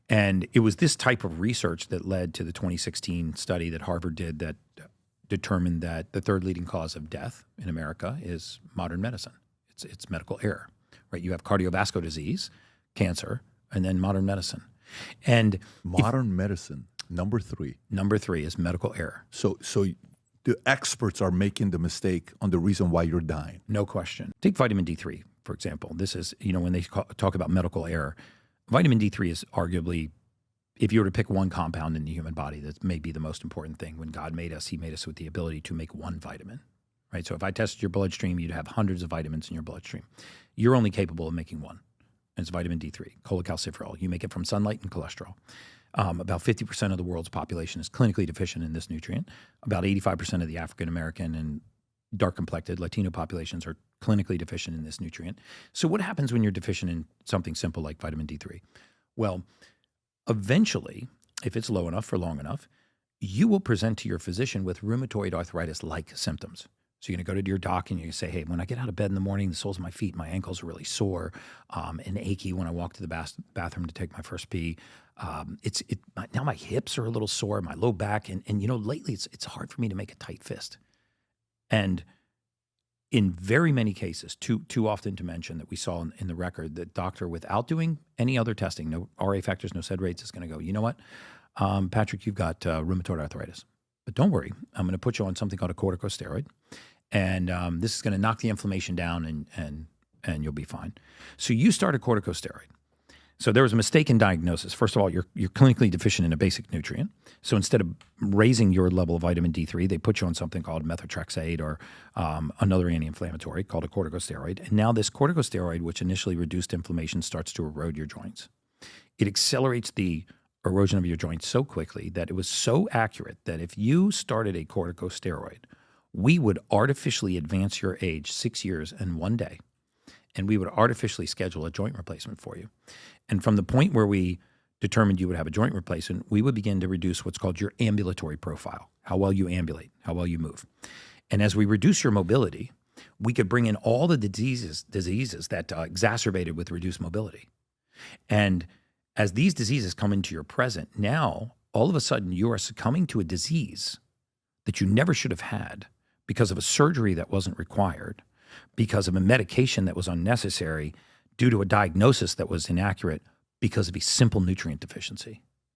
And it was this type of research that led to the 2016 study that Harvard did that determined that the third leading cause of death in America is modern medicine. It's medical error, right? You have cardiovascular disease, cancer, and then modern medicine. And modern medicine, number 3. Number 3 is medical error. So the experts are making the mistake on the reason why you're dying. No question. Take vitamin D3, for example. This is, when they talk about medical error, vitamin D3 is arguably, if you were to pick one compound in the human body, that may be the most important thing. When God made us, he made us with the ability to make one vitamin, right? So if I tested your bloodstream, you'd have hundreds of vitamins in your bloodstream. You're only capable of making one, and it's vitamin D3, cholecalciferol. You make it from sunlight and cholesterol. About 50% of the world's population is clinically deficient in this nutrient. About 85% of the African-American and dark-complected Latino populations are clinically deficient in this nutrient. So what happens when you're deficient in something simple like vitamin D3? Well, eventually, if it's low enough for long enough, you will present to your physician with rheumatoid arthritis-like symptoms. So you're going to go to your doc and you say, hey, when I get out of bed in the morning, the soles of my feet, my ankles are really sore and achy when I walk to the bathroom to take my first pee. Now my hips are a little sore, my low back, and lately it's hard for me to make a tight fist. And in very many cases, too often to mention that we saw in the record, the doctor, without doing any other testing, no RA factors, no SED rates, is going to go, you know what, Patrick, you've got rheumatoid arthritis. But don't worry, I'm going to put you on something called a corticosteroid, and this is going to knock the inflammation down, and you'll be fine. So you start a corticosteroid. So there was a mistaken diagnosis. First of all, you're clinically deficient in a basic nutrient. So instead of raising your level of vitamin D3, they put you on something called methotrexate or another anti-inflammatory called a corticosteroid. And now this corticosteroid, which initially reduced inflammation, starts to erode your joints. It accelerates the erosion of your joints so quickly that it was so accurate that if you started a corticosteroid, we would artificially advance your age 6 years and 1 day, and we would artificially schedule a joint replacement for you. And from the point where we determined you would have a joint replacement, we would begin to reduce what's called your ambulatory profile, how well you ambulate, how well you move. And as we reduce your mobility, we could bring in all the diseases that exacerbated with reduced mobility. And as these diseases come into your present, now all of a sudden you are succumbing to a disease that you never should have had because of a surgery that wasn't required, because of a medication that was unnecessary, due to a diagnosis that was inaccurate, because of a simple nutrient deficiency.